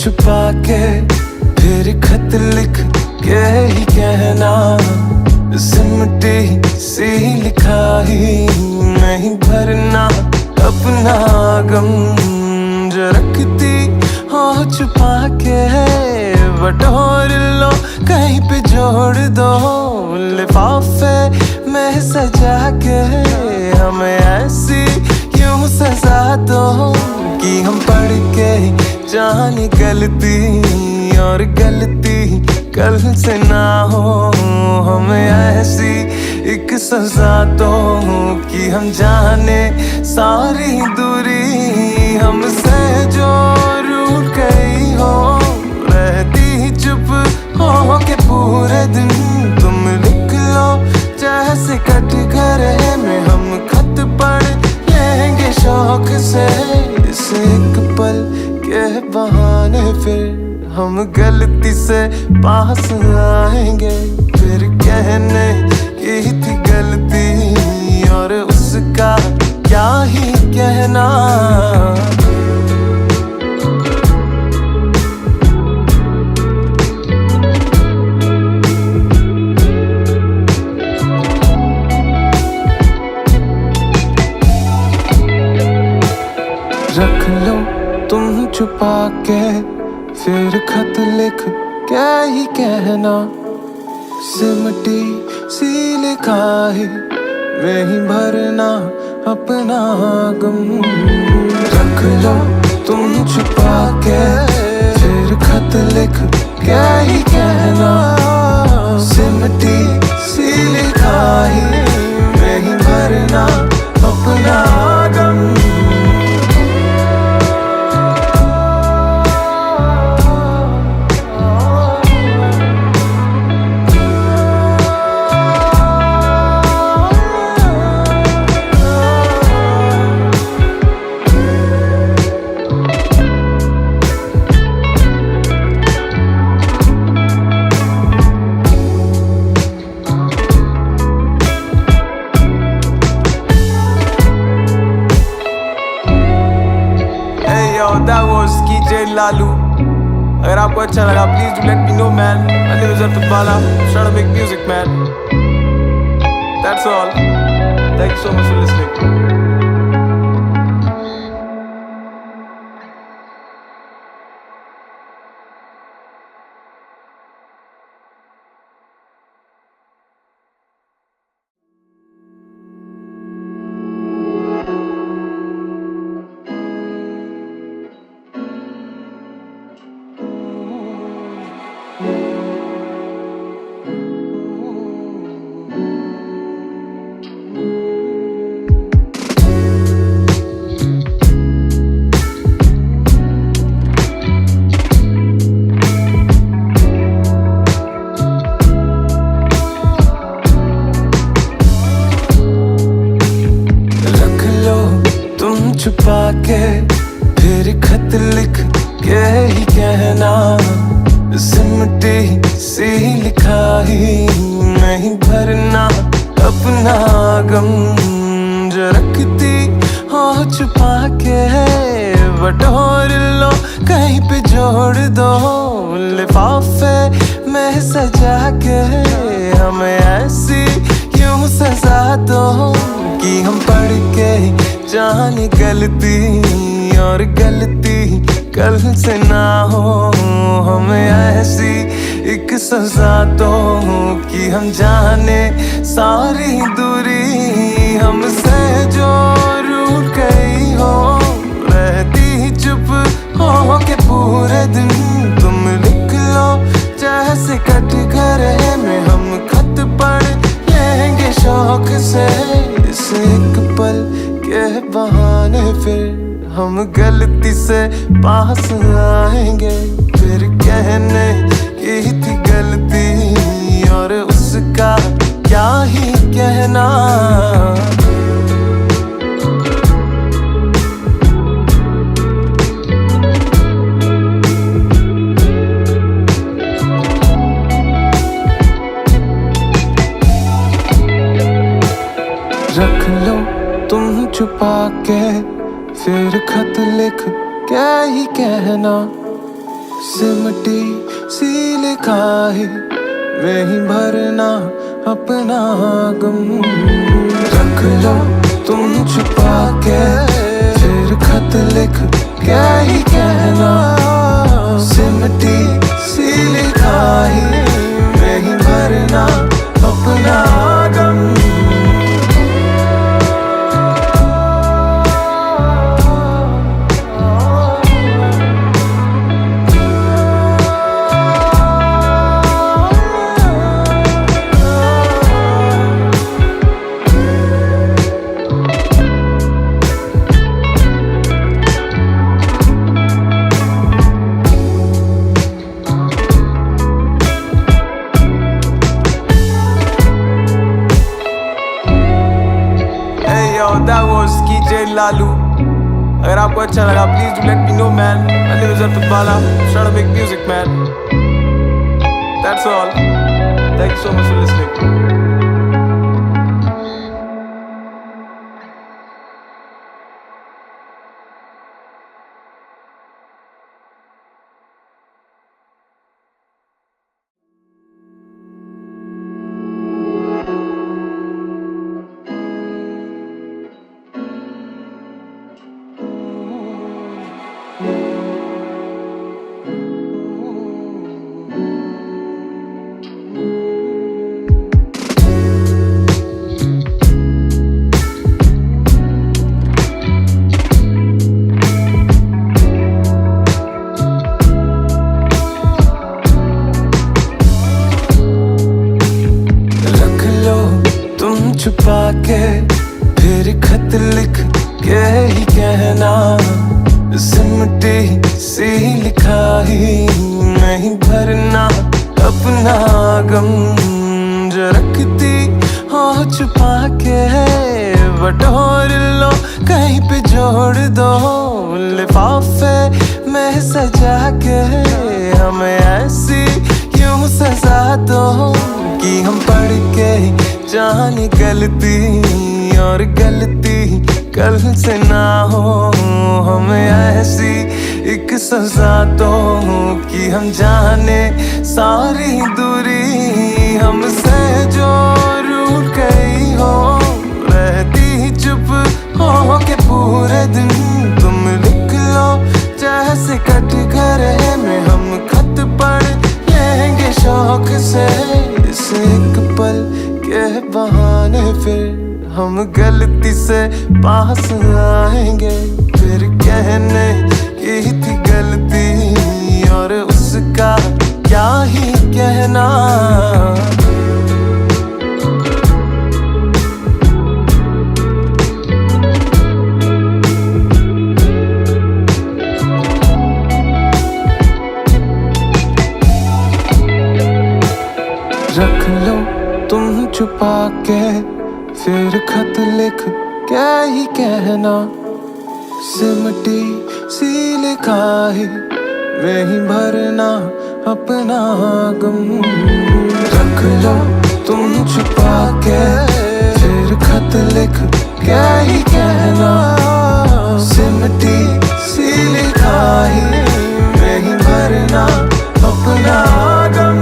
छुपा के फिर खत लिख के ही कहना, सिमटी सी लिखाही नहीं भरना अपना गम, जो रखती हो छुपा के बटोर लो कहीं पे जोड़ दो, लिफाफे में सजा के हमें ऐसी क्यों सजा दो कि हम पढ़ के जाने गलती और गलती कल से ना हो, हमें ऐसी एक सजा दो कि हम जाने सारी दूरी हमसे जो रूठ गई हो, रहती चुप हो के पूरे दिन तुम लिख लो जैसे कट घरे में हम खत पढ़ लेंगे शौक से, इस एक पल के बहाने फिर हम गलती से पास आएंगे, फिर कहने की थी गलती और उसका क्या ही कहना। रख लो तुम छुपा के फिर खत लिख क्या ही कहना, सिमटी सी लिखाही में ही भरना अपना गम। रख लो तुम छुपा के फिर खत लिख क्या ही कहना, सिमटी सी लिखाही में ही भरना अपना गम। That was KJ Lalu. अगर आपको अच्छा लगा please do let me know man. My name is Arthur Bala. I'm trying to make music man. That's all. Thank you so much for listening. छुपा के फिर खत लिख के ही कहना, सिमटी सी लिखाही नहीं भरना अपना गम, जो रखती हो छुपा के बटोर लो कहीं पे जोड़ दो, लिफाफे में सजा के हमें ऐसी क्यों सजा दो कि हम पढ़ के जाने गलती और गलती कल से ना हो, हमें ऐसी एक सजा दो कि हम जाने सारी दूरी हमसे जो रूठ गई हो, रहती चुप हो के पूरे दिन तुम लिख लो जैसे कट घरे में हम खत पढ़ लेंगे शौक से, इस एक पल के बहाने फिर हम गलती से पास आएंगे, फिर कहने की थी गलती और उसका क्या ही कहना। रख लो तुम छुपा के फिर खत लिख क्या ही कहना, सिमटी सी लिखाई में ही भरना अपना गम। रख लो तुम छुपा के फिर खत लिख क्या ही कहना। सिमटी सी लिखाई में ही भरना अपना गम। That was DJ Lalu. अगर आपको अच्छा लगा please do let me know man. My name is Arpit Bala. I'm trying to make music man. That's all. Thank you so much for listening. छुपा के फिर खत लिख के ही कहना। सिमटी सी लिखाई नहीं भरना अपना गम। जो रखती हो छुपा के बटोर लो कहीं पे जोड़ दो। लिफाफे में सजा के हमें ऐसी यूं सजा दो कि हम पढ़ के जाने गलती और गलती कल से ना हो। हमें ऐसी एक सजा दो कि हम जाने सारी दूरी हमसे जो रूठ गई हो। रहती चुप हो के पूरे दिन तुम लिख लो जैसे कट घरे में हम खत पढ़ लेंगे शौक से। इस एक पल के बहाने फिर हम गलती से पास आएंगे। फिर कहने की थी गलती और उसका क्या ही कहना। रख लो तुम छुपा के फिर खत लिख क्या ही कहना। सिमटी सी लिखाई में ही भरना अपना गम। रख लो तुम छुपा के फिर खत लिख क्या ही कहना। सिमटी सी लिखाई में ही भरना अपना गम।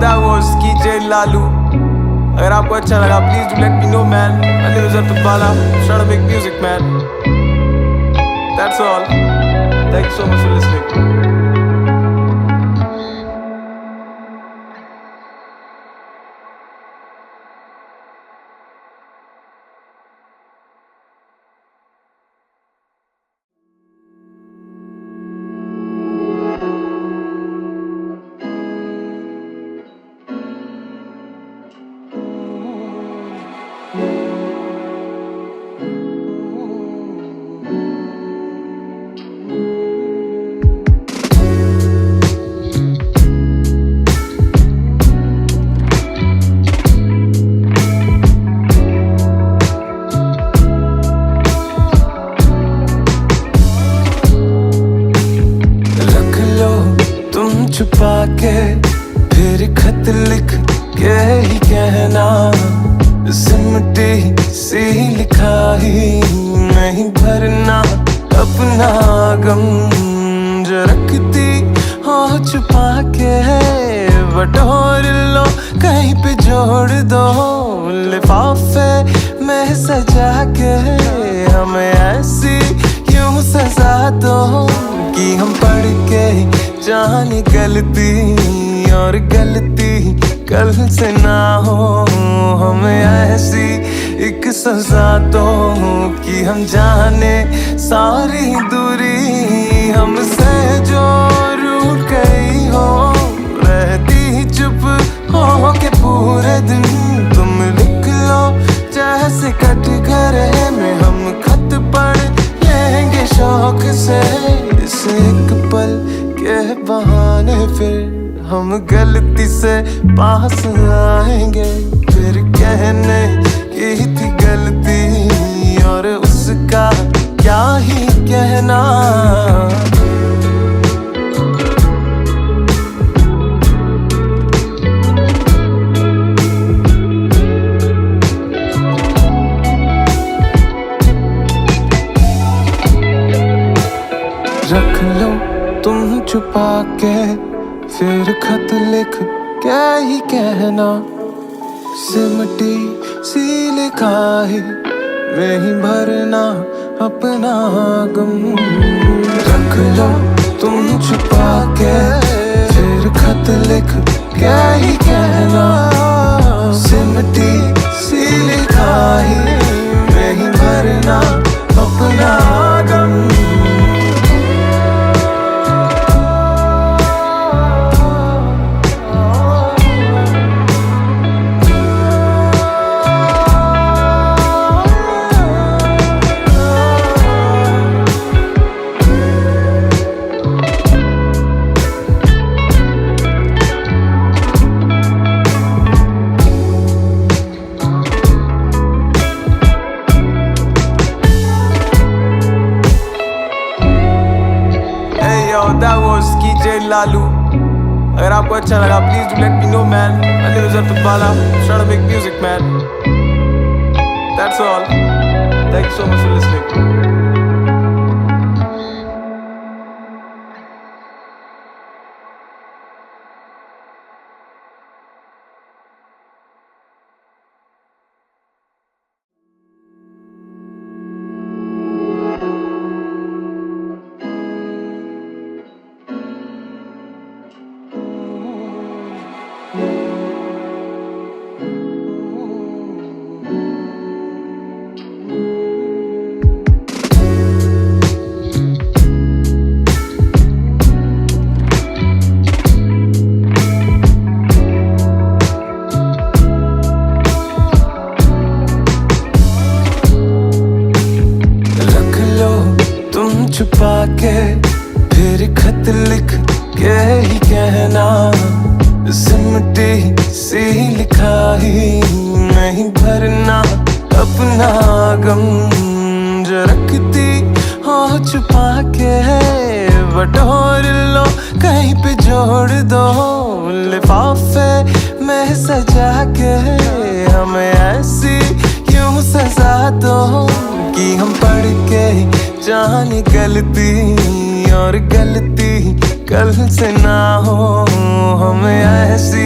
That was DJ Lalu. अगर आपको अच्छा लगा please do let me know man. My name is Arpit Bala. I'm trying to make music man. That's all. Thank you so much for listening. छुपा के फिर खत लिख के ही कहना, सिमटी सी लिखाई नहीं भरना अपना गम, जो रखती हो छुपा के बटोर लो कहीं पे जोड़ दो, लिफाफे में सजा के हमें ऐसी क्यों सजा दो कि हम पढ़ के जाने गलती और गलती कल से ना हो, हमें ऐसी एक सजा दो कि हम जाने सारी दूरी हमसे जो रूठ गई हो, रहती चुप हो के पूरे दिन तुम लिख लो जैसे कट घरे में हम खत पढ़ लेंगे शौक से, इस एक पल के बहाने फिर हम गलती से पास आएंगे, फिर कहने की थी गलती और उसका क्या ही कहना। रख लो तुम छुपा के फिर खत लिख क्या ही कहना, सिमटी सी लिखाई में ही भरना अपना गम। रख लो तुम छुपा के फिर खत लिख क्या ही कहना, सिमटी सी लिखाई में ही भरना अपना गम। That was DJ Lalu. अगर आपको अच्छा लगा please do let me know man. My name is Artut Bala. I'm trying to make music man. That's all. Thank you so much for listening. छुपा के फिर खत लिख के ही कहना, सिमटी सी लिखाई नहीं भरना अपना गम, जो रखती हो छुपा के बटोर लो कहीं पे जोड़ दो, लिफाफे में सजा के हमें ऐसी क्यों सजा दो कि हम पढ़ के जाने गलती और गलती कल से ना हो, हमें ऐसी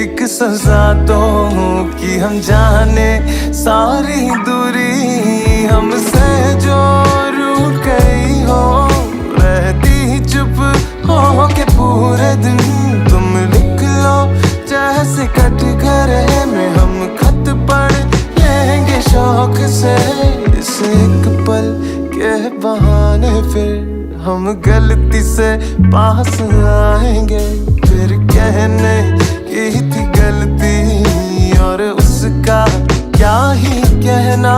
एक सजा दो कि हम जाने सारी दूरी हमसे जो रूठ गई हो, रहती चुप हो के पूरे दिन तुम लिख लो जैसे कट घरे में हम खत पढ़ लेंगे शौक से, इस एक पल के बहाने फिर हम गलती से पास आएंगे, फिर कहने की थी गलती और उसका क्या ही कहना।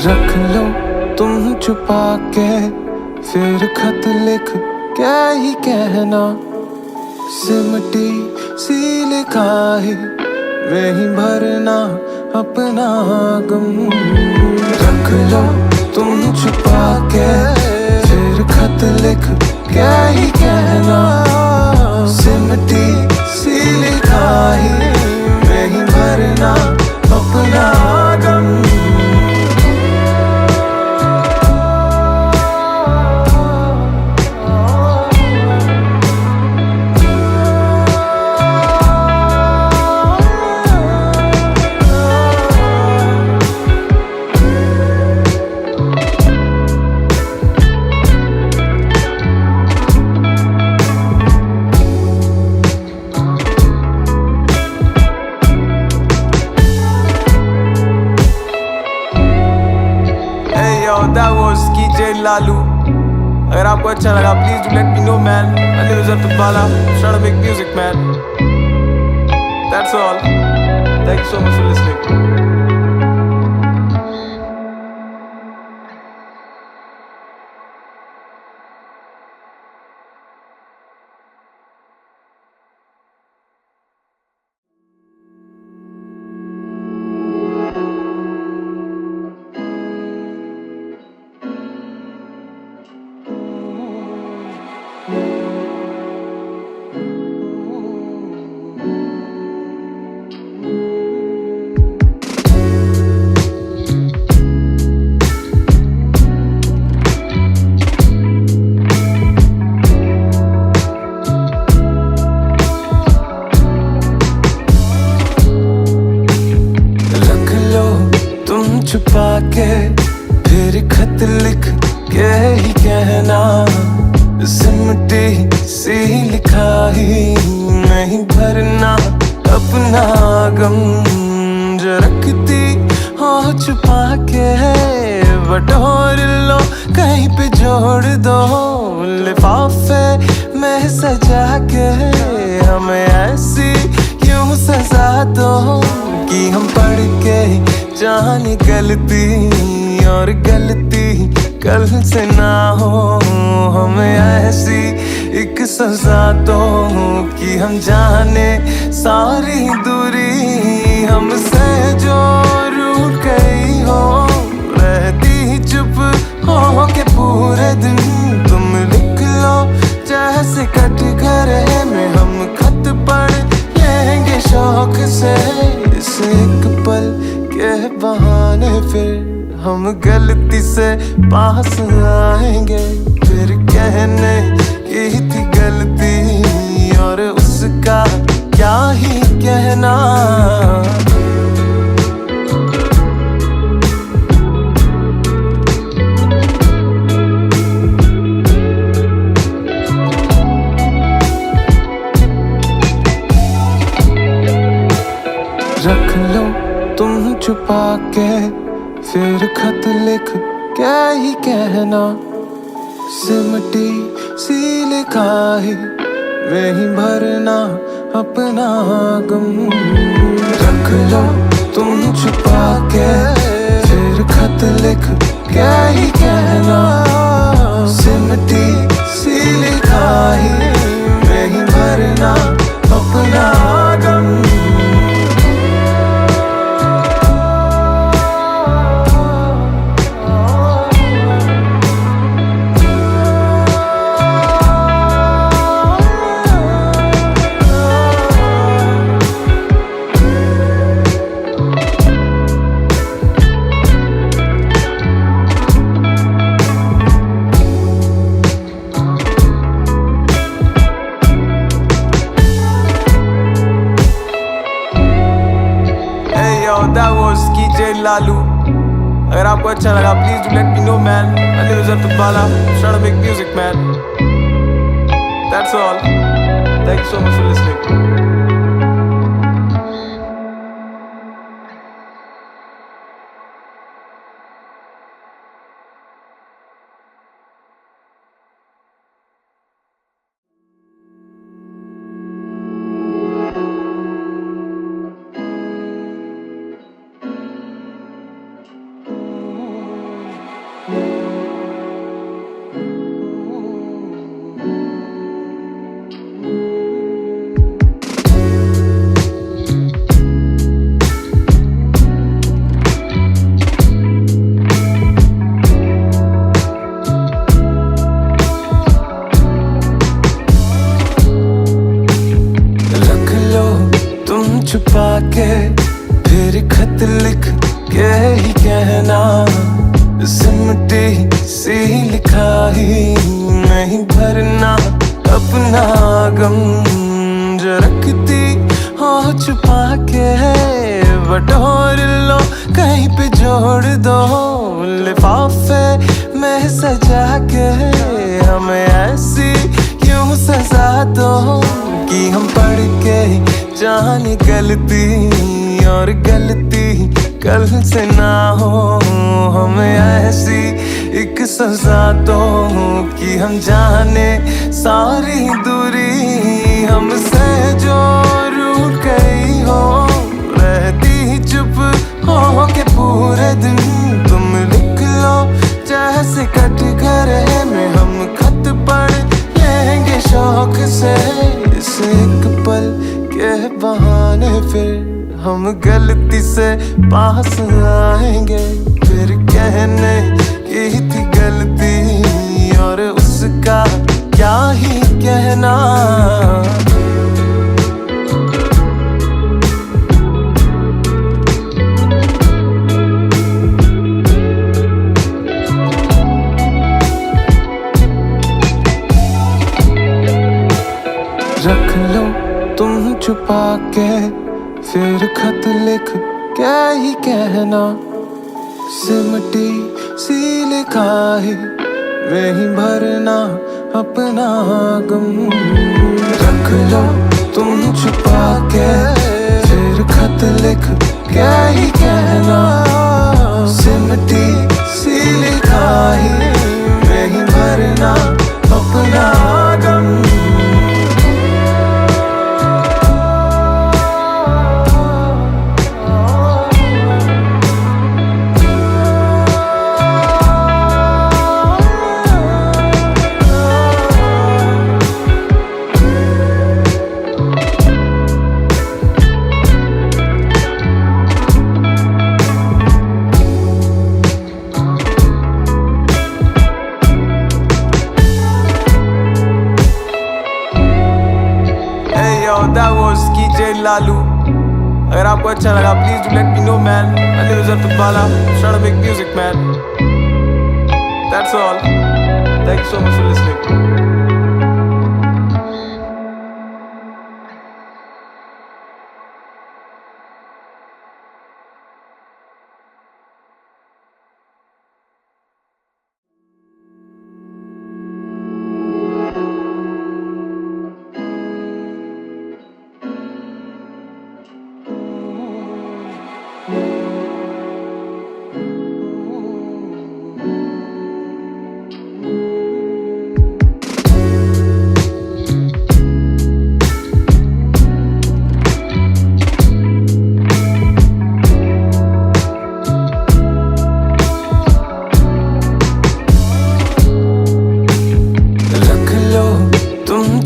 रख लो तुम छुपा के फिर खत लिख क्या ही कहना, सिमटी सी लिखाई में ही भरना अपना गम। रख लो तुम छुपा के फिर खत लिख क्या ही कहना। सिमटी सी लिखाई में ही भरना अपना गम। That was DJ Lalu. अगर आपको अच्छा लगा please do let me know man. My name is Artut Bala. I'm trying to make music man. That's all. Thank you so much for listening. छुपा के फिर खत लिख के ही कहना। सिमटी सी लिखाई नहीं भरना अपना गम। जो रखती हो छुपा के बटोर लो कहीं पे जोड़ दो। लिफाफे में सजा के हमें ऐसी क्यों सजा दो कि हम पढ़ के जाने गलती और गलती कल से ना हो। हमें ऐसी एक सजा दो कि हम जाने सारी दूरी हमसे जो रूठ गई हो। रहती चुप हो के पूरे दिन तुम लिख लो जैसे कटघरे में हम खत पढ़ लेंगे शौक से। इस एक पल के बहाने फिर हम गलती से पास आएंगे। फिर कहने की थी गलती और उसका क्या ही कहना। रख लो तुम छुपा के फिर खत लिख क्या ही कहना। सिमटी सी लिखाई में ही भरना अपना गम। रख लो तुम छुपा के फिर खत लिख क्या ही कहना। सिमटी सी लिखाई में ही भरना अपना गम। That was DJ Lalu. अगर आपको अच्छा लगा please do let me know man. My name is Artut Bala. I'm trying to make music man. That's all. Thank you so much for listening. छुपा के फिर खत लिख के ही कहना, सिमटी सी लिखाई नहीं भरना अपना गम, जो रखती हो छुपा के बटोर लो कहीं पे जोड़ दो, लिफाफे में सजा के हमें ऐसी क्यों सजा दो कि हम पढ़ के जाने गलती और गलती कल से ना हो, हमें ऐसी एक सजा दो कि हम जाने सारी दूरी हमसे जो रूठ गई हो, रहती चुप हो के पूरे दिन तुम लिख लो जैसे कट घरे में हम खत पढ़ लेंगे शौक से, इस एक पल के बहाने फिर हम गलती से पास आएंगे, फिर कहने की थी गलती और उसका क्या ही कहना। रख लो तुम छुपा के फिर खत लिख क्या ही कहना, सिमटी सी लिखाई में ही भरना अपना गम। रख लो तुम छुपा के फिर खत लिख क्या ही कहना, सिमटी सी लिखाई में ही भरना अपना गम। That was DJ Lalu. अगर आपको अच्छा लगा please do let me know man. My name is Artut Bala. I'm trying to make music man. That's all. Thank you so much for listening.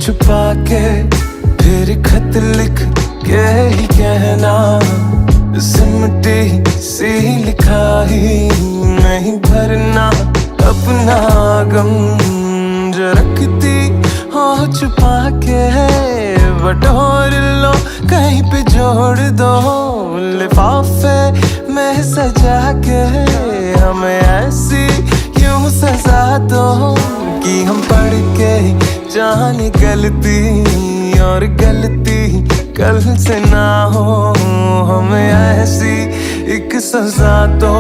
छुपा के फिर खत लिख के ही कहना, सिमटी सी लिखाई नहीं भरना अपना गम, जो रखती हो छुपा के बटोर लो कहीं पे जोड़ दो, लिफाफे में सजा के हमें ऐसी क्यों सजा दो कि हम पढ़ के जाने गलती और गलती कल से ना हो, हमें ऐसी एक सजा दो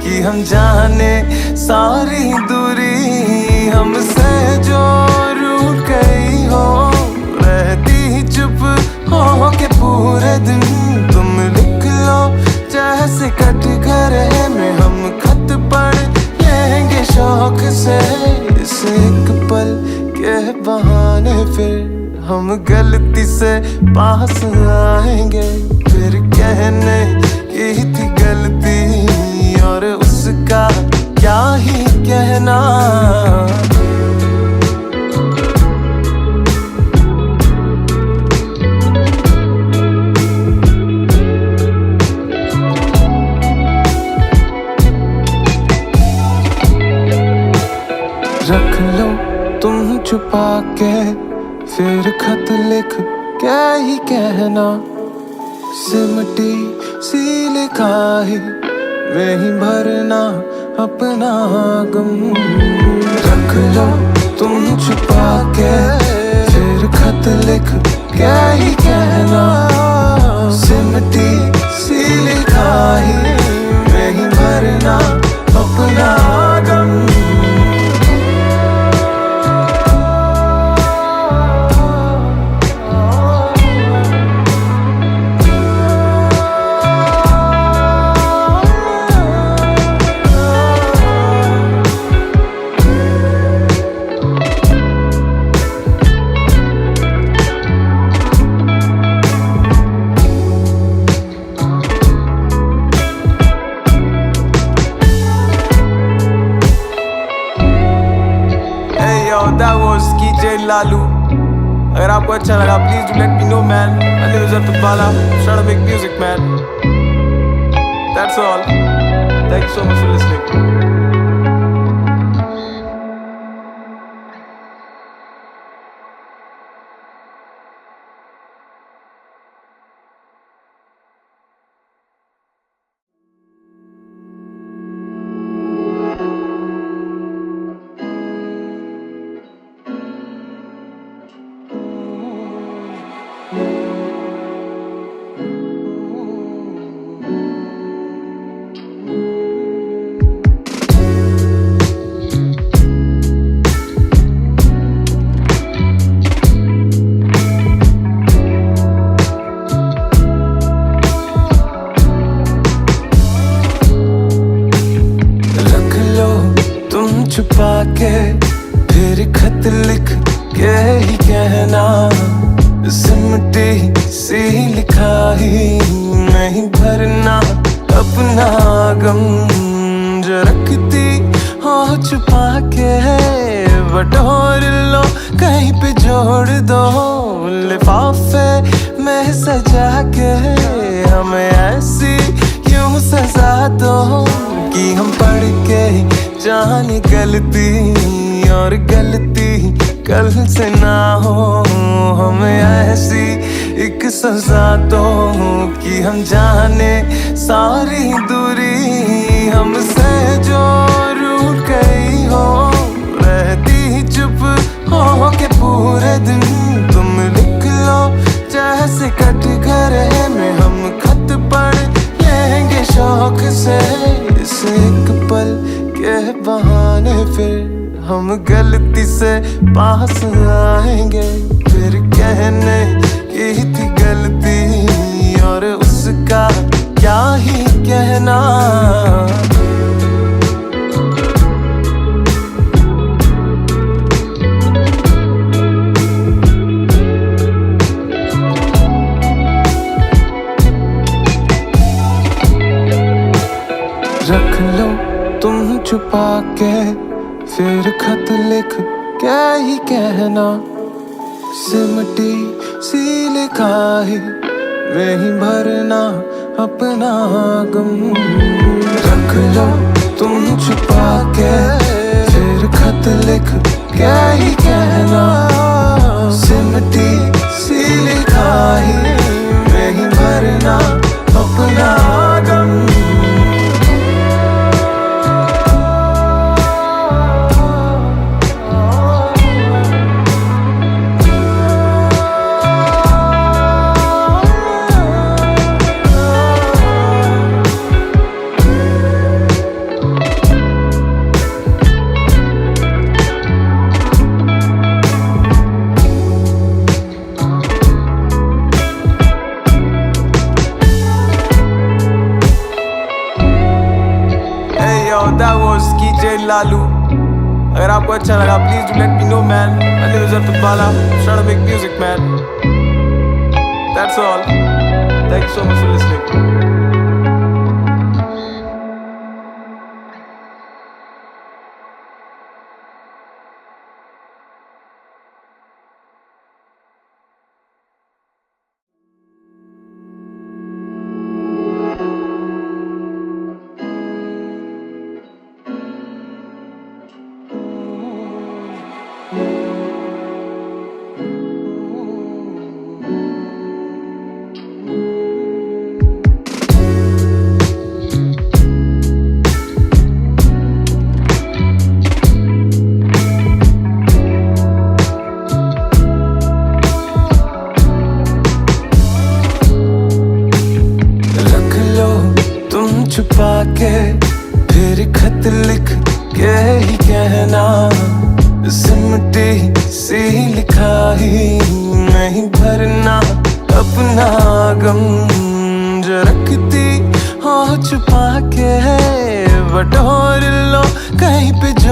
कि हम जाने सारी दूरी हमसे जो रूठ गई हो, रहती चुप हो के पूरे दिन तुम लिख लो जैसे कट घरे में हम खत पढ़ लेंगे शौक से, इस एक पल के बहाने फिर हम गलती से पास आएंगे, फिर कहने की थी गलती और उसका क्या ही कहना। रख लो तुम छुपा के फिर खत लिख क्या ही कहना, सिमटी सी लिखाई में ही भरना अपना गम। रख लो तुम छुपा के फिर खत लिख क्या ही कहना। सिमटी सी लिखाई में ही भरना अपना गम। That was DJ Lalu. अगर आपको अच्छा लगा please do let me know man. My name is Artut Bala. I'm trying to make music man. That's all. Thank you so much for listening. छुपा के फिर खत लिख के ही कहना। सिमटी सी लिखाई नहीं भरना अपना गम। जो रखती हो छुपा के बटोर लो कहीं पे जोड़ दो। लिफाफे में सजा के हमें ऐसी यूं सजा दो कि हम पढ़ के जाने गलती और गलती कल से ना हो। हमें ऐसी एक सजा दो कि हम जाने सारी दूरी हमसे जो रूठ गई हो। रहती चुप हो के पूरे दिन तुम लिख लो जैसे कट घरे में हम खत पढ़ लेंगे शौक से। इस एक पल के बहाने फिर हम गलती से पास आएंगे। फिर कहने की थी गलती और उसका क्या ही कहना। रख लो तुम छुपा के फिर खत लिख क्या ही कहना। सिमटी सी लिखाई में ही भरना अपना गम। रख लो तुम छुपा के फिर खत लिख क्या ही कहना। सिमटी सी लिखाई में ही भरना अपना गम। That was DJ Lalu. अगर आपको अच्छा लगा please do let me know man. My name is Artut Bala. I'm trying to make music man. That's all. Thank you so much for listening.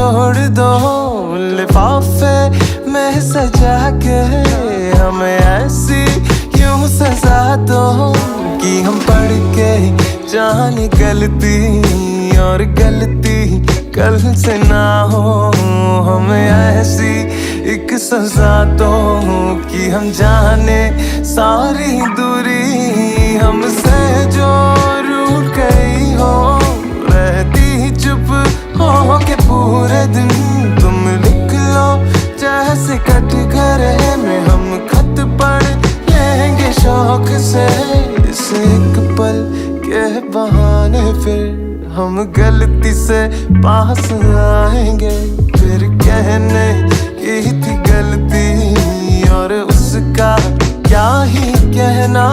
जोड़ दो लिफाफे में सजा के, हमें ऐसी क्यों सजा दो कि हम पढ़ के जाने गलती, और गलती कल से ना हो। हमें ऐसी एक सजा दो कि हम जाने सारी दूरी हमसे जो रूठ गई हो, रहती चुप हो के पूरे दिन तुम लिख लो जैसे कट घरे में हम खत पढ़ लेंगे शौक से। इस एक पल के बहाने फिर हम गलती से पास आएंगे, फिर कहने की थी गलती और उसका क्या ही कहना।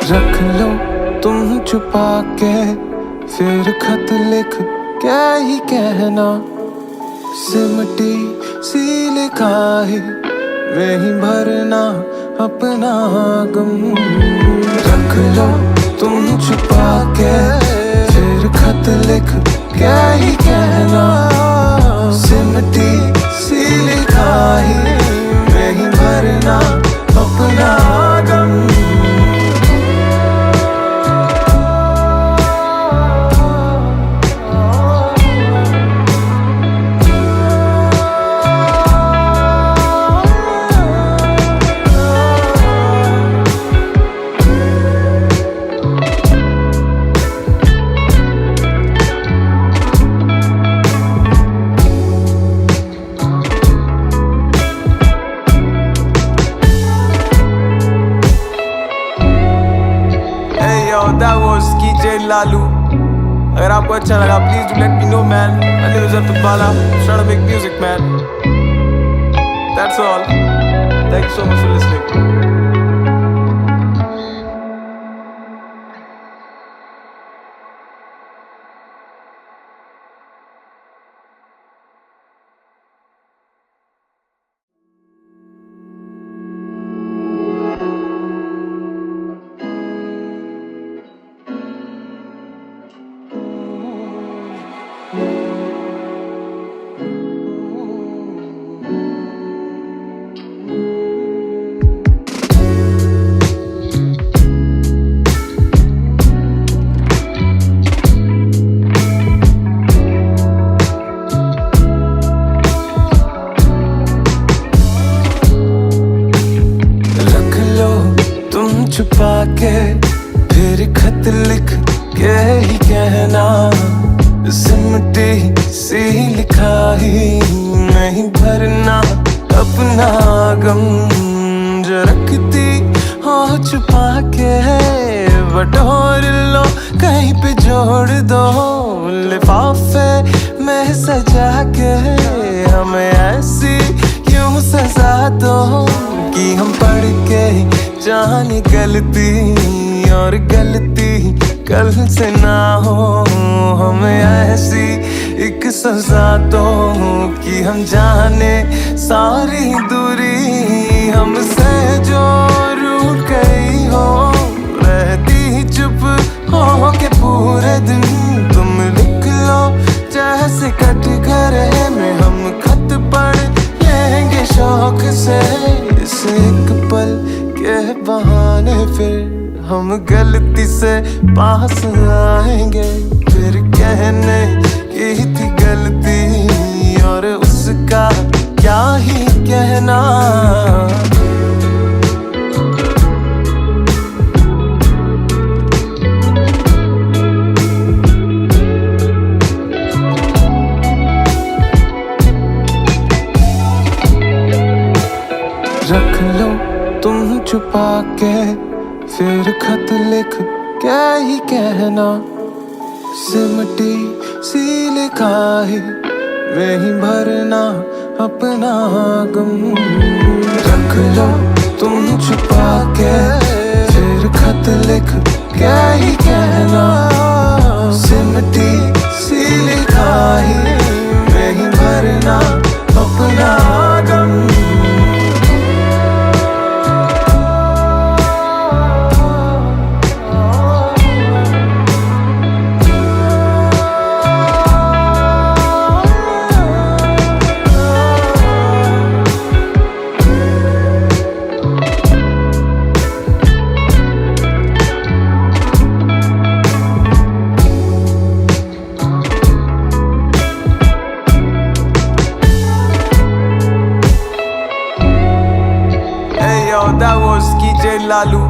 रख लो तुम छुपा के फिर खत लिख क्या ही कहना, सिमटी सी लिखाई में ही भरना अपना गम। रख लो तुम छुपा के फिर खत लिख क्या ही कहना, सिमटी सी लिखाई में ही भरना अपना गम। That was DJ Lalu. अगर आपको अच्छा लगा please do let me know man. My name is Artut Bala. I'm trying to make music man. That's all. Thank you so much for listening. छुपा के फिर खत लिख के ही कहना, सिमटी सी लिखाई नहीं भरना अपना गम। जो रखती हो छुपा के बटोर लो कहीं पे जोड़ दो लिफाफे में सजा के, हमें ऐसी क्यों सजा दो कि हम पढ़ के जाने गलती, और गलती कल से ना हो। हमें ऐसी एक सजा दो कि हम जाने सारी दूरी हमसे जो रूठ गई हो, रहती चुप हो के पूरे दिन तुम लिख लो जैसे कट घरे में हम खत पढ़ लेंगे शौक से। इस एक पल के बहाने फिर हम गलती से पास आएंगे, फिर कहने की थी गलती और उसका क्या ही कहना। रख लो तुम छुपा के फिर खत लिख क्या ही कहना, सिमटी सी लिखाई में ही भरना अपना गम। रख लो तुम छुपा के फिर खत लिख क्या ही कहना, सिमटी सी लिखाई में ही भरना भरना अपना गम। That was DJ Lalu.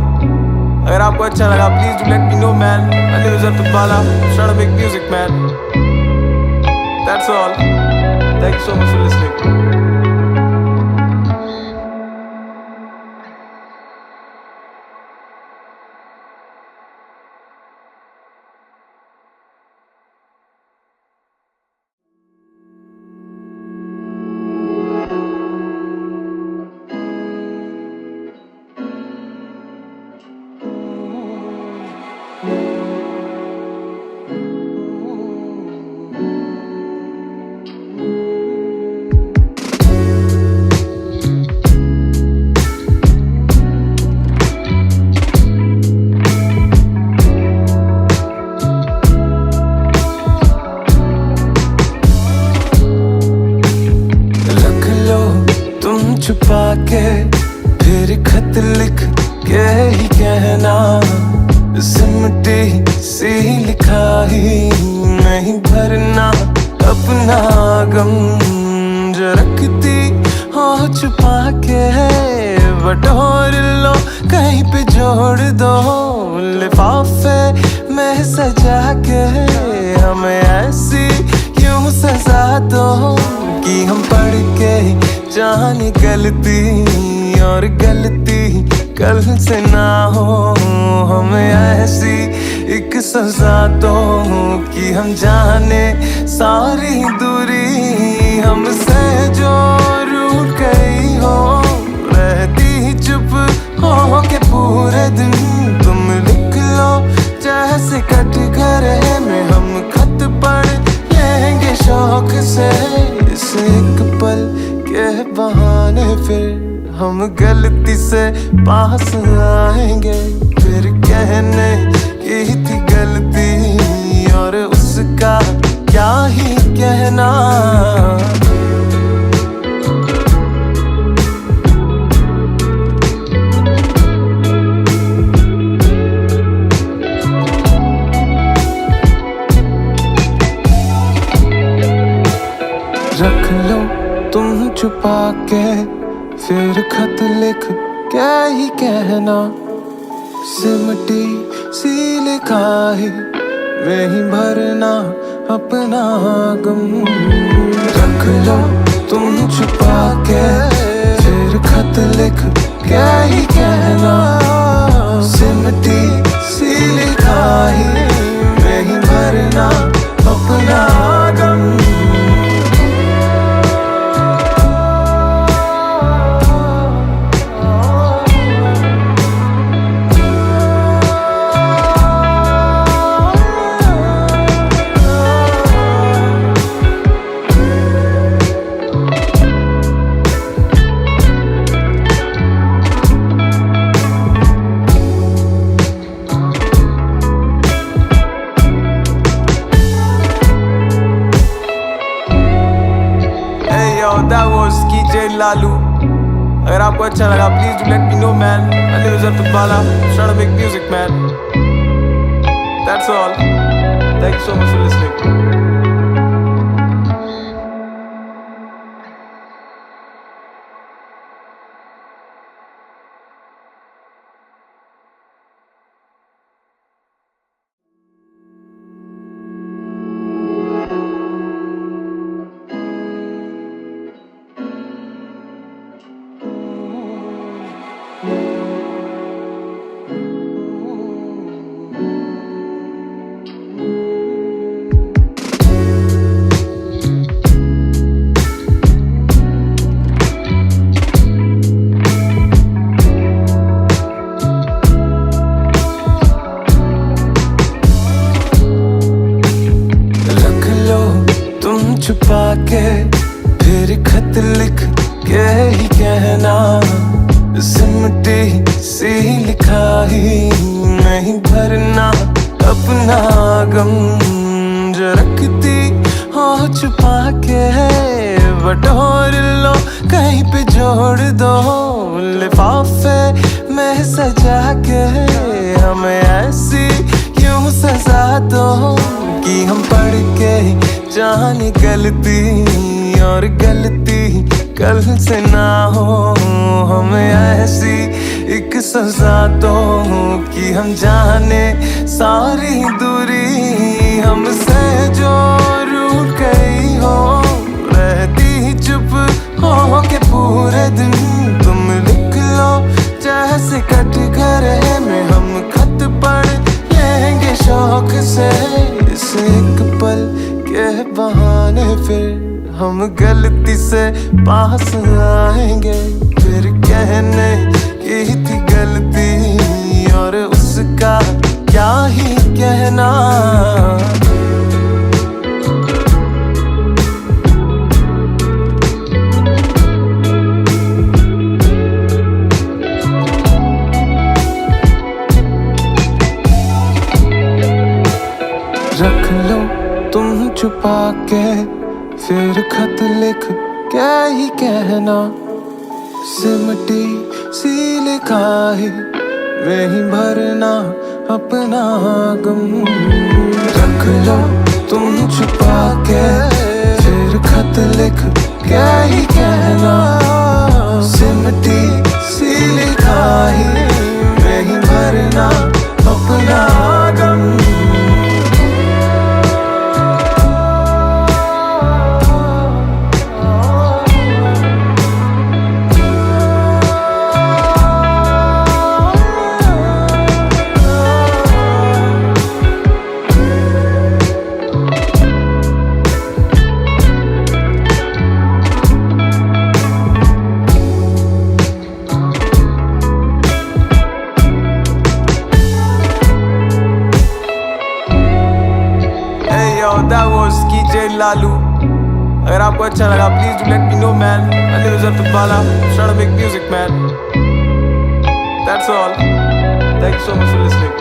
अगर आपको अच्छा लगा please do let me know man. My name is Artut Bala. I'm trying to make music man. That's all. Thank you so much for listening. छुपा के फिर खत लिख के ही कहना, सिमटी सी लिखाही नहीं भरना अपना गम। जो रखती हो छुपा के बटोर लो कहीं पे जोड़ दो, लिफाफे में सजा के हमें ऐसी यूं सजा दो कि हम पढ़ के जाने गलती और गलती कल से ना हो। हमें ऐसी एक सजा दो कि हम जाने सारी दूरी हमसे जो रूठ गई हो, रहती चुप हो के पूरे दिन तुम लिख लो जैसे कटघरे में हम खत पढ़ लेंगे शौक से। इस एक पल के बहाने फिर हम गलती से पास आएंगे, फिर कहने की थी गलती और उसका क्या ही कहना। रख लो तुम छुपा के फिर खत लिख क्या ही कहना, सिमटी सी लिखाही में ही भरना अपना गम। रख लो तुम छुपा के फिर खत लिख क्या ही कहना, सिमटी सी लिखाही में ही भरना अपना गम। That was DJ Lalu. अगर आपको अच्छा लगा please do let me know man. My name is Artut Bala. I'm trying to make music man. That's all. Thank you so much for listening. छुपा के फिर खत लिख के ही कहना, सिमटी सी लिखाही नहीं भरना अपना गम, जो रखती हो छुपा के बटोर लो कहीं पे जोड़ दो, लिफाफे में सजा के हमें ऐसी क्यों सजा दो कि हम पढ़ के जाने गलती और गलती कल से ना हो, हमें ऐसी एक सजा दो कि हम जाने सारी दूरी हमसे जो रूठ गई हो, रहती चुप हो के पूरे दिन तुम लिख लो जैसे कट घरे में हम खत पढ़ लेंगे शौक से, इस एक पल के बहाने फिर हम गलती से पास आएंगे, फिर कहने की थी गलती और उसका क्या ही कहना। रख लो तुम छुपा के फिर खत लिख क्या ही कहना, सिमटी सी लिखाही में ही भरना अपना गम। रख लो तुम छुपा के फिर खत लिख क्या ही कहना, सिमटी सी लिखाही में ही भरना अपना गम। That was DJ Lalu. अगर आपको अच्छा लगा please do let me know man. My name is Artut Bala. I'm trying to make music man. That's all. Thank you so much for listening.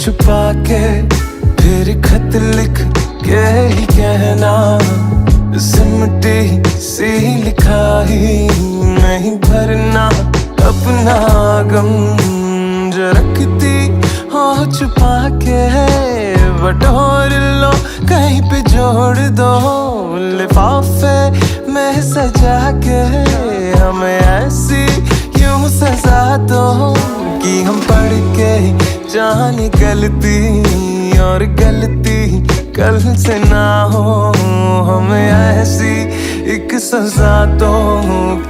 छुपा के फिर खत लिख के ही कहना, सिमटी सी लिखाही नहीं भरना अपना गम, जो रखती हो छुपा के बटोर लो कहीं पे जोड़ दो, लिफाफे में सजा के हमें ऐसी क्यों सजा दो कि हम पढ़ के जाने गलती और गलती कल से ना हो, हमें ऐसी एक सजा दो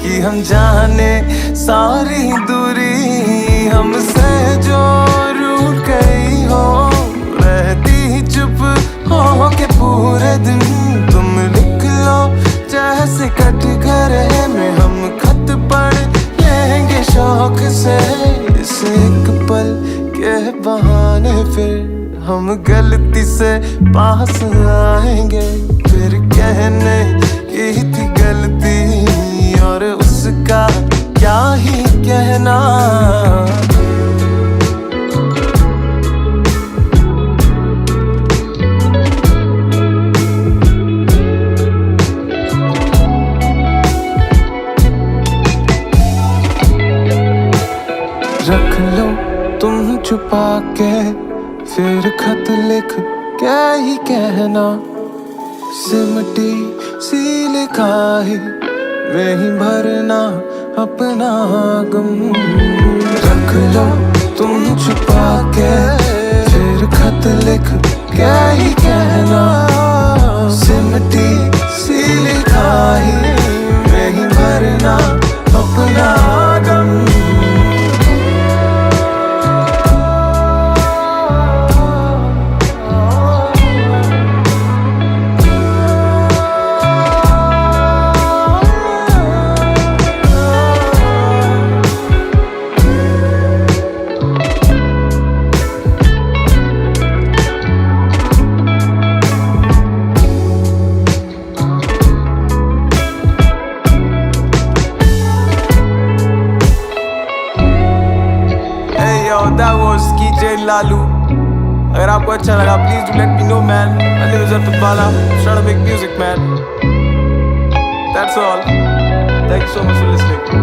कि हम जाने सारी दूरी हमसे जो रूठ गई हो, रहती चुप हो के पूरे दिन तुम लिख लो जैसे कट घरे में हम खत पढ़ लेंगे शौक से, इस एक पल के बहाने फिर हम गलती से पास आएंगे, फिर कहने की थी गलती और उसका क्या ही कहना। रख लो तुम छुपा के फिर खत लिख क्या ही कहना, सिमटी सी लिखाई में ही भरना अपना गम। रख लो तुम छुपा के फिर खत लिख क्या ही कहना। सिमटी सी लिखाई में ही भरना अपना गम। That was DJ Lalu. अगर आपको अच्छा लगा please do let me know man. My name is Arpit Bala. I'm trying to make music man. That's all. Thank you so much for listening.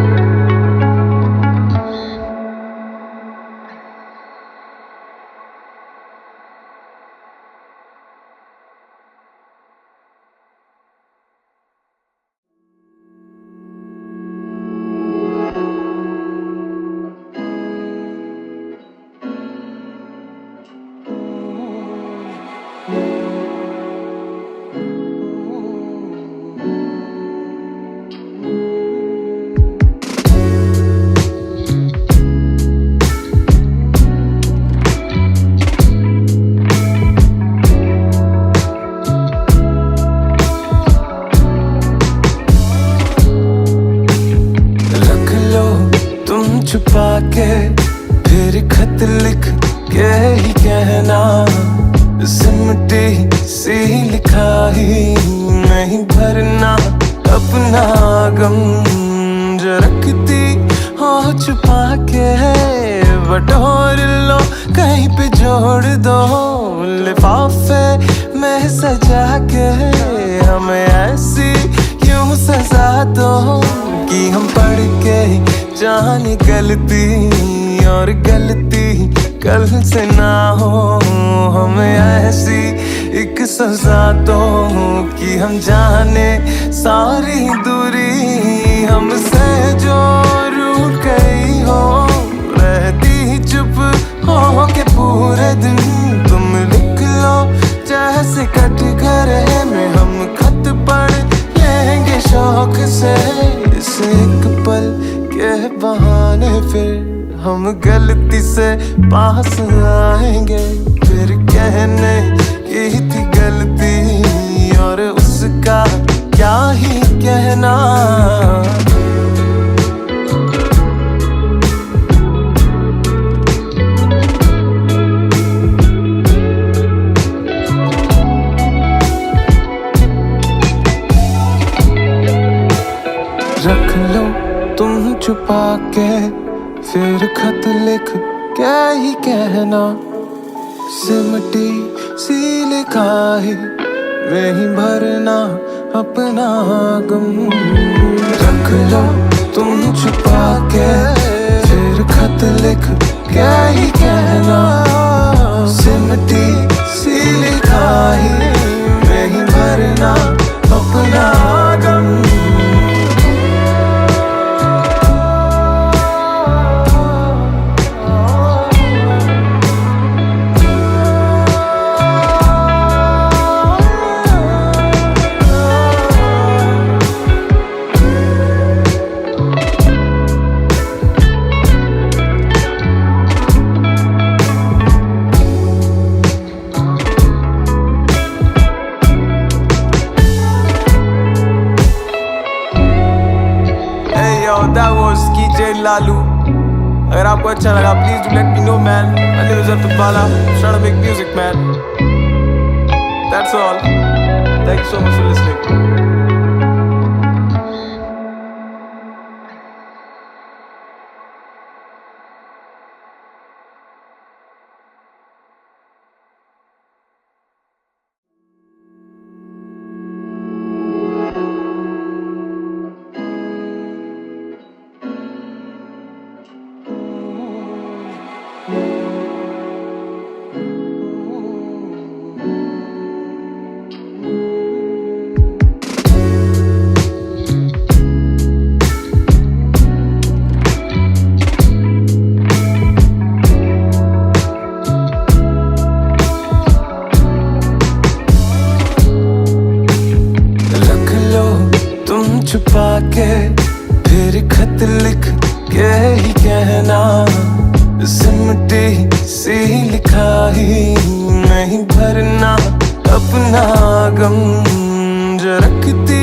छुपा के फिर खत लिख के ही कहना। सिमटी सी लिखाई नहीं भरना अपना गम। जो रखती हो छुपा के बटोर लो कहीं पे जोड़ दो। लिफाफे में सजा के हमें ऐसी क्यों सजा दो कि हम पढ़ के जाने गलती और गलती कल से ना हो। हमें ऐसी एक सजा दो कि हम जाने सारी दूरी हमसे जो रूठ गई हो। रहती चुप हो के पूरे दिन तुम लिख लो जैसे कट घरे में हम खत पढ़ लेंगे शौक से। इस एक पल के बहाने फिर हम गलती से पास आएंगे। फिर कहने की थी गलती और उसका क्या ही कहना। रख लो तुम छुपा के फिर खत लिख क्या ही कहना। सिमटी सी लिखाई में ही भरना अपना गम। रख लो तुम छुपा के फिर खत लिख क्या ही कहना। सिमटी सी लिखाई में ही भरना अपना गम। That was DJ Lalu. अगर आपको अच्छा लगा please do let me know man. My name is Arpit Bala. I'm trying to make music man. That's all. Thank you so much for listening. छुपा के फिर खत लिख के ही कहना, सिमटी सी लिखाई नहीं भरना अपना गम, जो रखती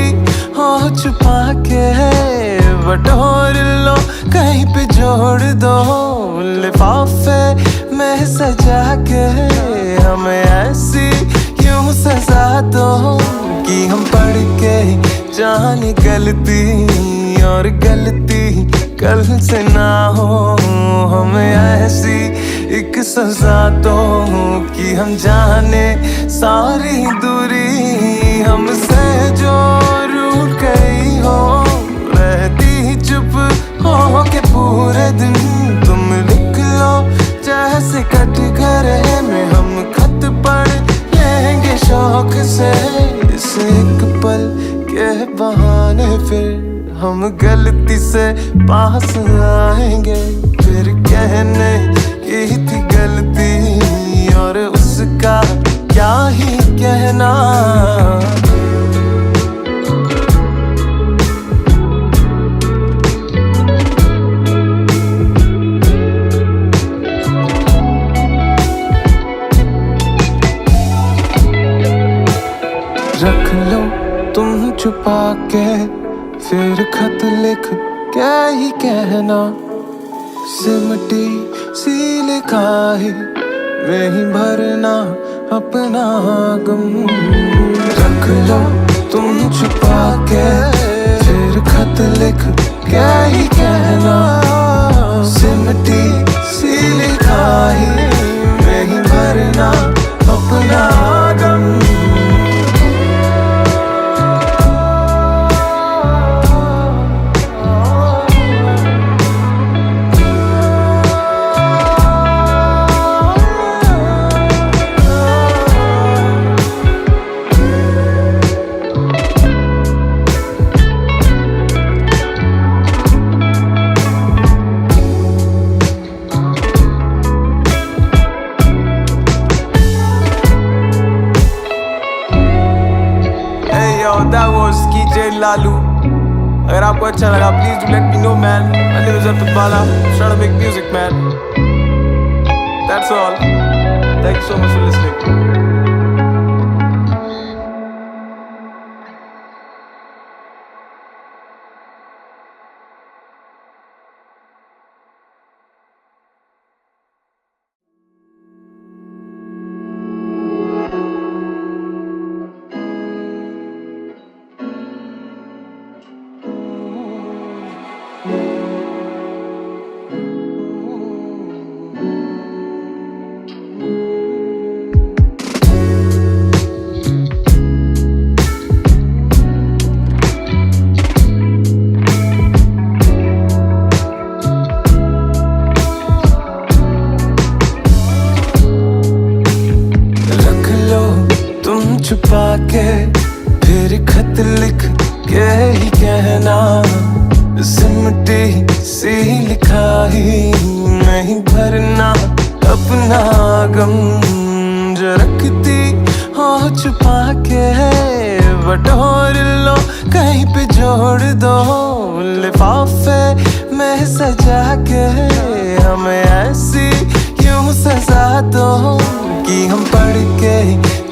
हो छुपा के बटोर लो कहीं पे जोड़ दो, लिफाफे में सजा के हमें ऐसी क्यों सजा दो कि हम पढ़ के जाने गलती और गलती कल से ना हो, हमें ऐसी एक सजा दो कि हम जाने सारी दूरी हमसे जो रूठ गई हो, रहती चुप हो के पूरे दिन तुम लिख लो जैसे कटघरे में हम खत पढ़ लेंगे शौक से, इस एक पल के बहाने फिर हम गलती से पास आएंगे, फिर कहने की थी गलती और उसका क्या ही कहना। रख लो तुम छुपा के फिर खत लिख क्या ही कहना, सिमटी सी लिखाई में ही भरना अपना गम। रख लो तुम छुपा के फिर खत लिख क्या ही कहना, सिमटी सी लिखाई में ही भरना अपना गम। That was DJ Lalu. अगर आपको अच्छा लगा please do let me know man. My name is Arpit Bala. I'm trying to make music man. That's all. Thank you so much for listening. छुपा के फिर खत लिख के ही कहना, सिमटी सी लिखाई नहीं भरना अपना गम, जो रखती हो छुपा के बटोर लो कहीं पे जोड़ दो, लिफाफे में सजा के हमें ऐसी क्यों सजा दो कि हम पढ़ के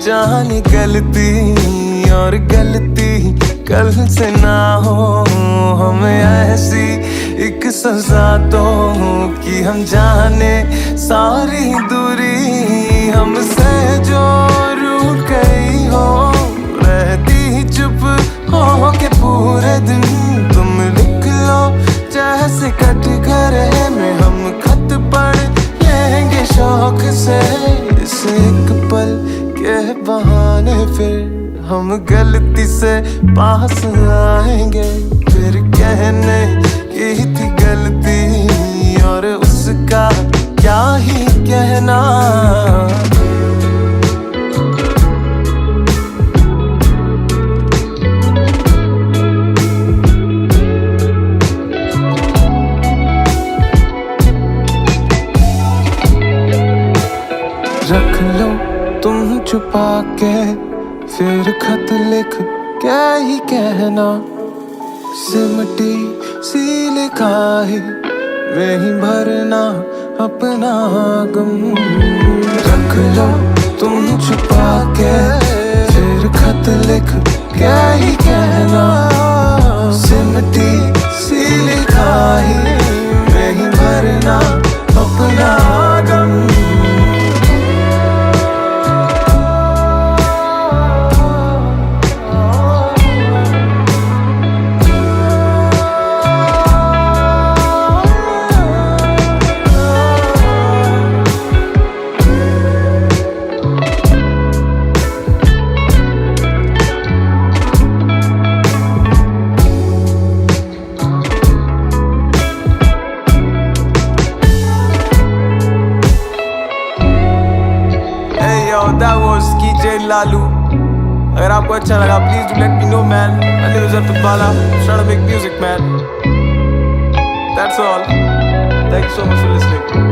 जाने गलती और गलती कल से ना हो, हमें ऐसी एक सजा दो कि हम जाने सारी दूरी हमसे जो रूठ गई हो, रहती चुप हो के पूरे दिन तुम लिख लो जैसे कटघरे में हम खत पढ़ लेंगे शौक से, इस एक पल के बहाने फिर हम गलती से पास आएंगे, फिर कहने की थी गलती और उसका क्या ही कहना। रख लो तुम छुपा के फिर खत लिख क्या ही कहना, सिमटी सी लिखाई में ही भरना अपना गम। रख लो तुम छुपा के फिर खत लिख क्या ही कहना। सिमटी सी लिखाई में ही भरना अपना गम। That was DJ Lalu. अगर आपको अच्छा लगा please do let me know man. My name is Artut Bala. I'm trying to make music man. That's all. Thank you so much for listening.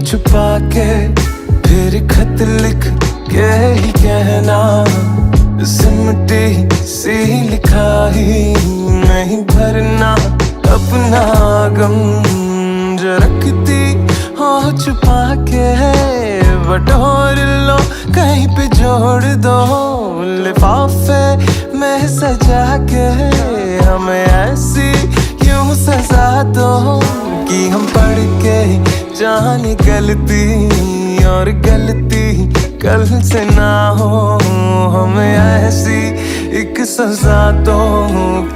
छुपा के फिर खत लिख के ही कहना। सिमटी सी लिखाई नहीं भरना अपना गम। जो रखती हो छुपा के बटोर लो कहीं पे जोड़ दो। लिफाफे में सजा के हमें ऐसी क्यों सजा दो कि हम पढ़ के जाने गलती और गलती कल से ना हो। हमें ऐसी एक सजा दो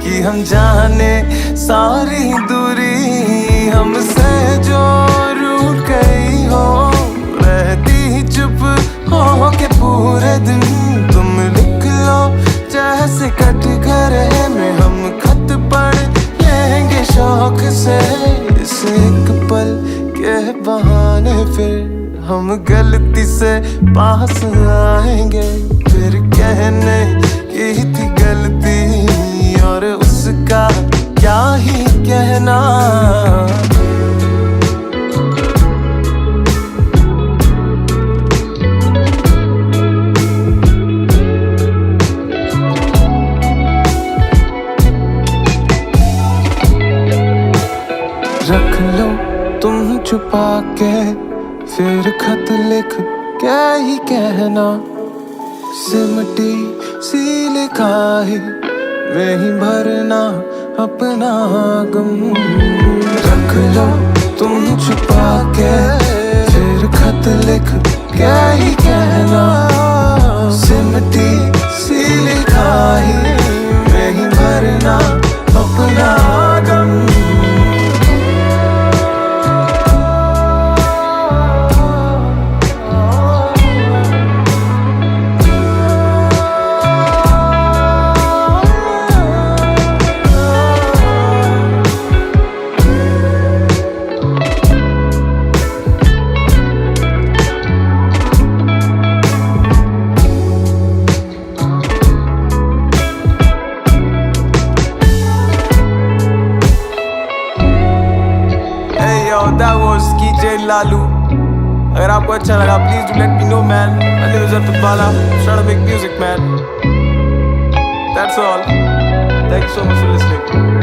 कि हम जाने सारी दूरी हमसे जो रूठ गई हो। रहती चुप हो के पूरे दिन तुम लिख लो जैसे कटघरे में हम खत पढ़ लेंगे शौक से। इस एक पल के बहाने फिर हम गलती से पास आएंगे। फिर कहने की थी गलती और उसका क्या ही कहना। रख लो तुम छुपा के फिर खत लिख क्या ही कहना। सिमटी सी लिखाई में ही भरना अपना गम। रख लो तुम छुपा के फिर खत लिख क्या ही कहना। सिमटी सी लिखाई में ही भरना अपना गम। That was DJ Lalu. अगर आपको अच्छा लगा please do let me know man. My name is Artut Bala. I'm trying to make music man. That's all. Thank you so much for listening.